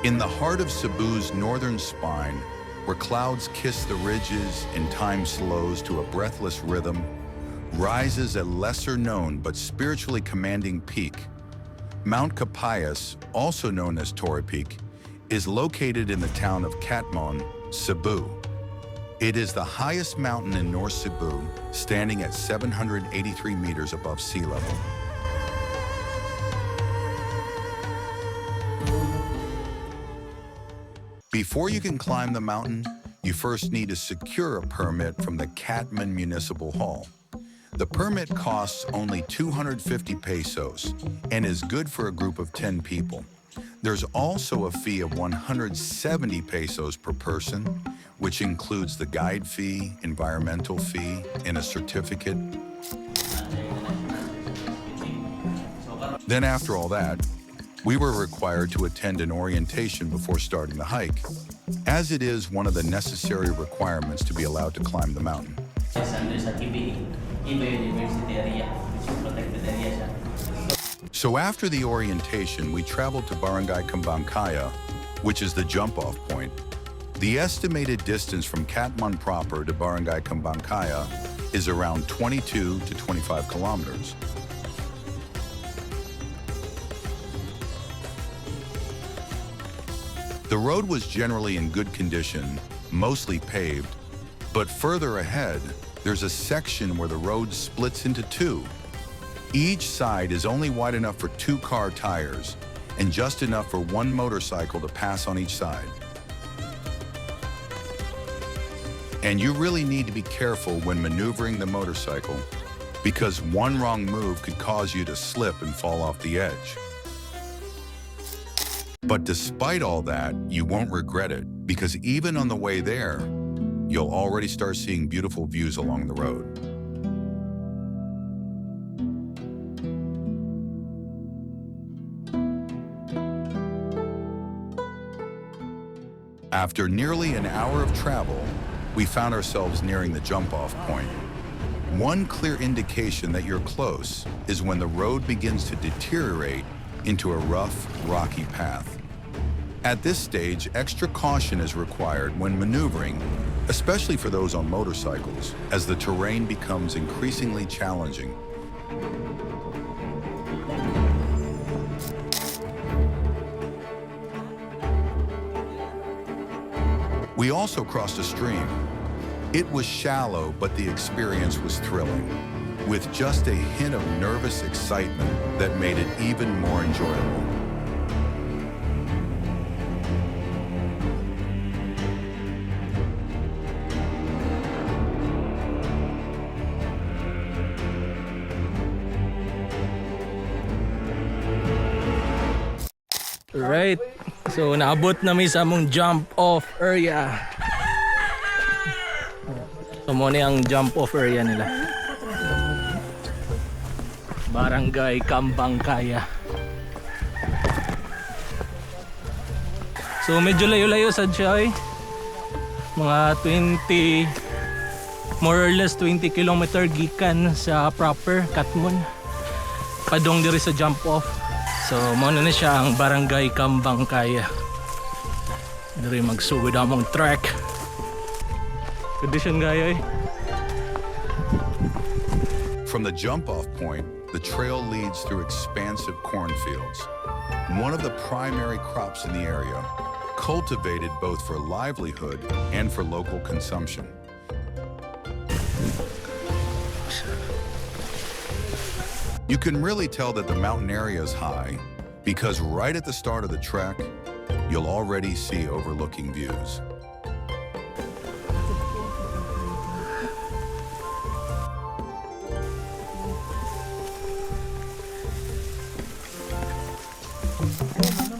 In the heart of Cebu's northern spine, where clouds kiss the ridges and time slows to a breathless rhythm, rises a lesser-known but spiritually commanding peak. Mount Kapayas, also known as Torre Peak, is located in the town of Katmon, Cebu. It is the highest mountain in North Cebu, standing at 783 meters above sea level. Before you can climb the mountain, you first need to secure a permit from the Katmon Municipal Hall. The permit costs only 250 pesos and is good for a group of 10 people. There's also a fee of 170 pesos per person, which includes the guide fee, environmental fee, and a certificate. Then after all that, we were required to attend an orientation before starting the hike, as it is one of the necessary requirements to be allowed to climb the mountain. So after the orientation, we traveled to Barangay Kapayas, which is the jump-off point. The estimated distance from Katmon proper to Barangay Kapayas is around 22 to 25 kilometers. The road was generally in good condition, mostly paved, but further ahead, there's a section where the road splits into two. Each side is only wide enough for 2 car tires and just enough for 1 motorcycle to pass on each side. And you really need to be careful when maneuvering the motorcycle, because one wrong move could cause you to slip and fall off the edge. But despite all that, you won't regret it, because even on the way there, you'll already start seeing beautiful views along the road. After nearly an hour of travel, we found ourselves nearing the jump-off point. One clear indication that you're close is when the road begins to deteriorate into a rough, rocky path. At this stage, extra caution is required when maneuvering, especially for those on motorcycles, as the terrain becomes increasingly challenging. We also crossed a stream. It was shallow, but the experience was thrilling, with just a hint of nervous excitement that made it even more enjoyable. Right, so naabot namin sa among jump off area. So muna ang jump off area nila, Barangay Kapayas. So medyo layo-layo sad siya, mga 20, more or less 20 kilometer gikan sa proper Katmon padong diri sa jump off. So muna na siya ang Barangay Kapayas. Diri magsugod among track. Condition gaya. From the jump-off point, the trail leads through expansive cornfields, one of the primary crops in the area, cultivated both for livelihood and for local consumption. You can really tell that the mountain area is high because right at the start of the trek, you'll already see overlooking views.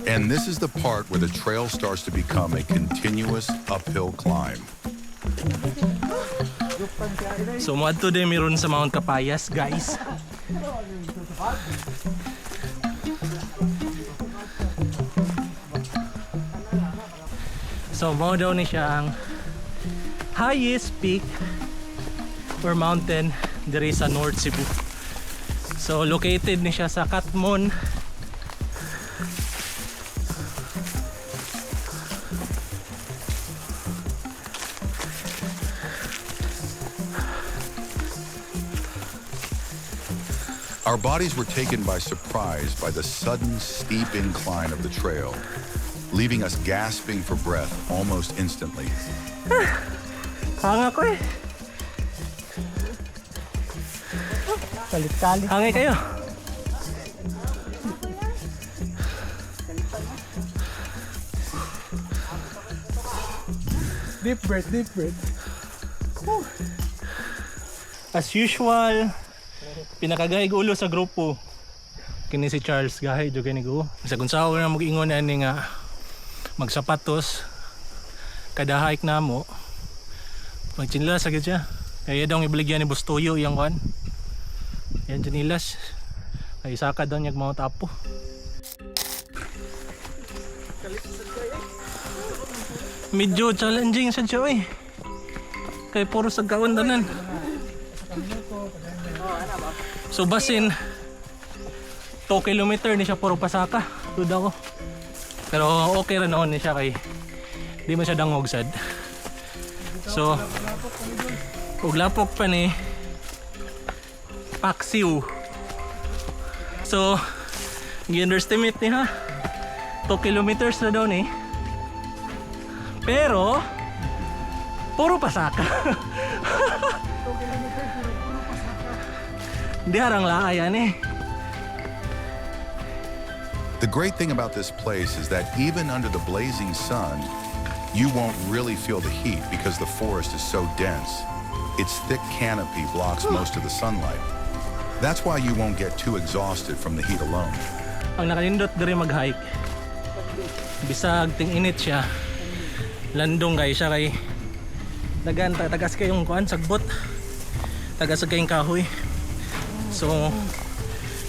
And this is the part where the trail starts to become a continuous uphill climb. So madto din meron sa Mount Kapayas, guys. So mao daw ni siya ang highest peak or mountain diri sa North Cebu. So located ni siya sa Katmon. Our bodies were taken by surprise by the sudden steep incline of the trail, leaving us gasping for breath almost instantly. Hanga ko eh. Kalit-kalit. Hangay kayo. Deep breath, deep breath. As usual, pinakagahig ulo sa grupo. Kini si Charles gahay do gani go. Sa kung saan na mag-ingon ani nga magsapatos kada hike na mo. Magchinlas agad siya. Kaya daw ibaligyan ni Bustoyo yang kan. Yan janilas. Ay saka daw niya mga tapo. Medyo challenging sa siya eh. Kay puro sa kaundanan. So basin 2 kilometer ni siya puro pasaka. Tud ako. Pero okay ra noon ni siya kay di man siya dangog sad. So uglapok pa ni Paksiw. So gi-underestimate ni ha. 2 kilometers na daw ni. Pero puro pasaka. Di harang laayan eh. The great thing about this place is that even under the blazing sun, you won't really feel the heat because the forest is so dense. Its thick canopy blocks most of the sunlight. That's why you won't get too exhausted from the heat alone. Ang nakalindot diri mag-hike, bisag ting init siya, landong kay siya kay dagan tagas kayong kuan sagbot, tagas kayong kahoy. So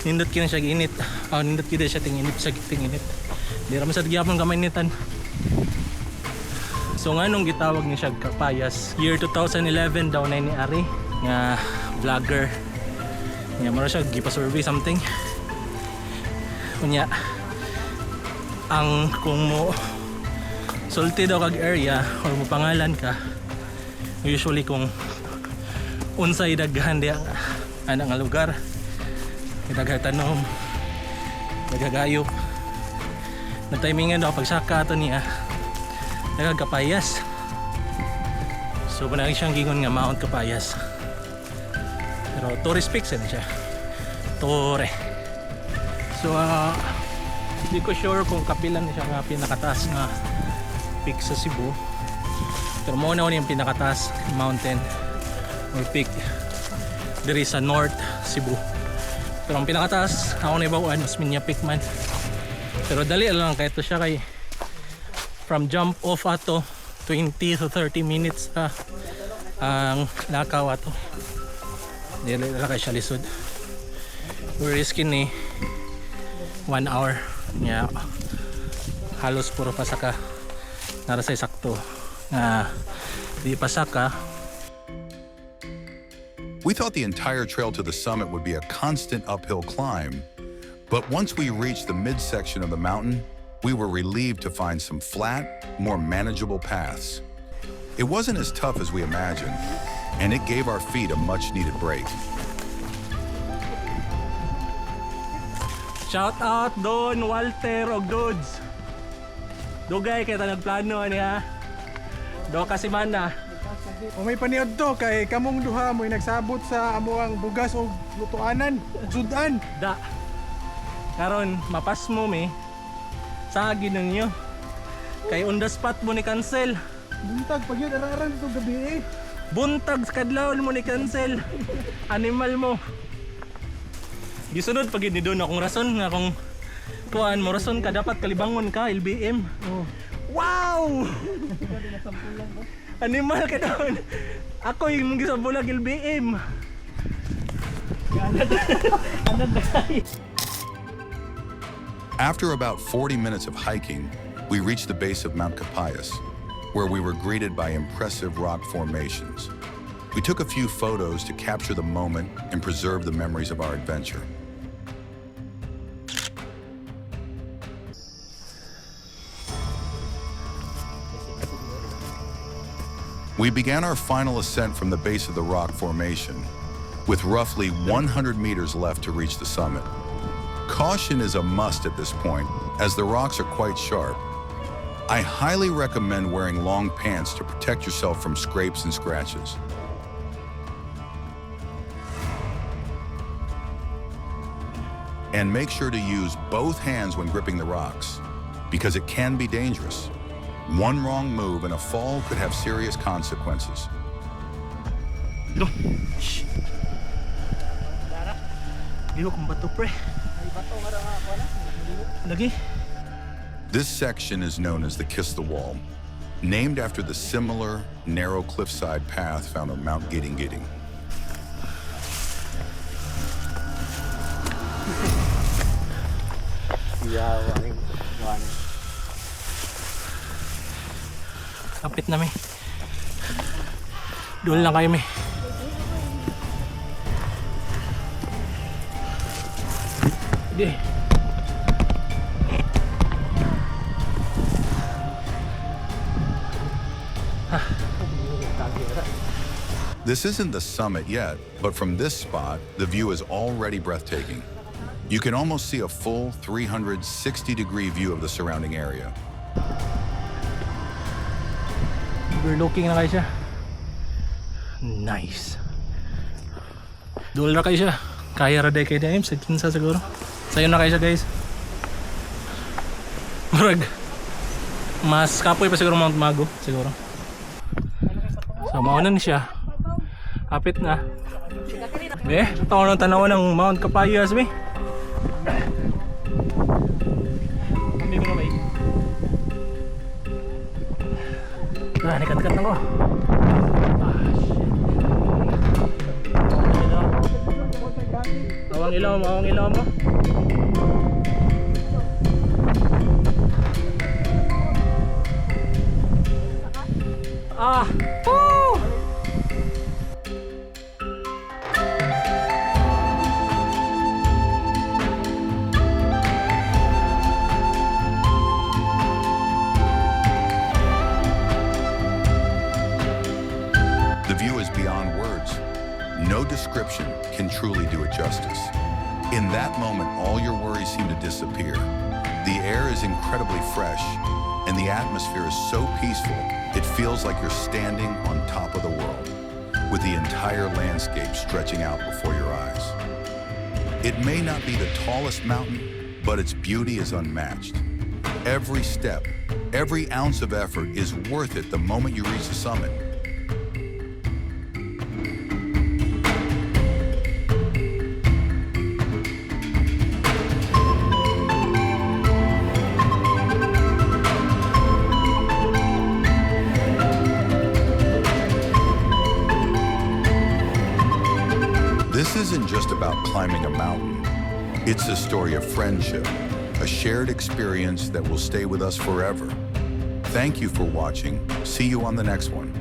nindot kina siya ginit. Nindot kina siya ting init sa ting init. Di ra man sa gyapon kamay nitan. So nga nung gitawag ni siya Kapayas, year 2011 daw na ni Ari nga vlogger. Nya mara siya gipa-survey something. Unya ang kung mo sulti daw kag area or mo pangalan ka, usually kung unsay daghan di ana nga lugar, daghan nagagayop na timingan daw pagsaka ato niya Kapayas. So panagi siyang gingon nga Mount Kapayas, pero tourist peaks na siya, Tore. So hindi ko sure kung kapilan na siya nga pinakataas nga peak sa Cebu, pero muna ko yung pinakataas mountain or peak diri sa North Cebu. Pero ang pinakataas ako na ibawaan mas Minya Peak man, pero dali lang kahit to siya kay from jump off ato 20 to 30 minutes ang lakaw ato. Dili lang kay siya lisod. We're risking ni 1 hour nya halos puro pasaka nara sa sakto nga di pasaka. We thought the entire trail to the summit would be a constant uphill climb, but once we reached the midsection of the mountain, we were relieved to find some flat, more manageable paths. It wasn't as tough as we imagined, and it gave our feet a much-needed break. Shout out Don, Walter og Dudes. Dugay kay ta nagplano niya. Do kasi man na. O may paniod to kay kamong duha mo'y nagsabot sa amuang bugas o lutuanan, sudan. Da. Karon mapas mo mi. Sagi ninyo. Kay on the spot mo ni cancel. Buntag pag yun araran ito gabi eh. Buntag sa kadlaw mo ni cancel. Animal mo. Gisunod pag ni doon akong rason nga kung kuan mo rason ka dapat kalibangon ka LBM. Oh. Wow! Animal ka doon. Ako yung gisabulag LBM. After about 40 minutes of hiking, we reached the base of Mount Kapayas, where we were greeted by impressive rock formations. We took a few photos to capture the moment and preserve the memories of our adventure. We began our final ascent from the base of the rock formation, with roughly 100 meters left to reach the summit. Caution is a must at this point, as the rocks are quite sharp. I highly recommend wearing long pants to protect yourself from scrapes and scratches. And make sure to use both hands when gripping the rocks, because it can be dangerous. One wrong move and a fall could have serious consequences. Dito. Shh. Dito kung bato pre. Lagi. This section is known as the Kiss the Wall, named after the similar narrow cliffside path found on Mount Gidding. Kapit na mi. Doon lang kayo mi. Sige. This isn't the summit yet, but from this spot, the view is already breathtaking. You can almost see a full 360-degree view of the surrounding area. Overlooking na kayo siya. Nice. Doon na kayo siya. Kaya raday kayo dahil sa kinsa siguro. Sayo na kayo siya guys. Murag. Mas kapoy pa siguro Mount Mago siguro. So maunan siya. Kapit na. Taon ng tanawan ng Mount Kapayas be. Kami ko na ba nikat-kat na ko. Awang ilaw mo. Woo! The view is beyond words. No description can truly do it justice. In that moment, all your worries seem to disappear. The air is incredibly fresh, and the atmosphere is so peaceful, it feels like you're standing on top of the world, with the entire landscape stretching out before your eyes. It may not be the tallest mountain, but its beauty is unmatched. Every step, every ounce of effort is worth it the moment you reach the summit. This isn't just about climbing a mountain. It's a story of friendship, a shared experience that will stay with us forever. Thank you for watching. See you on the next one.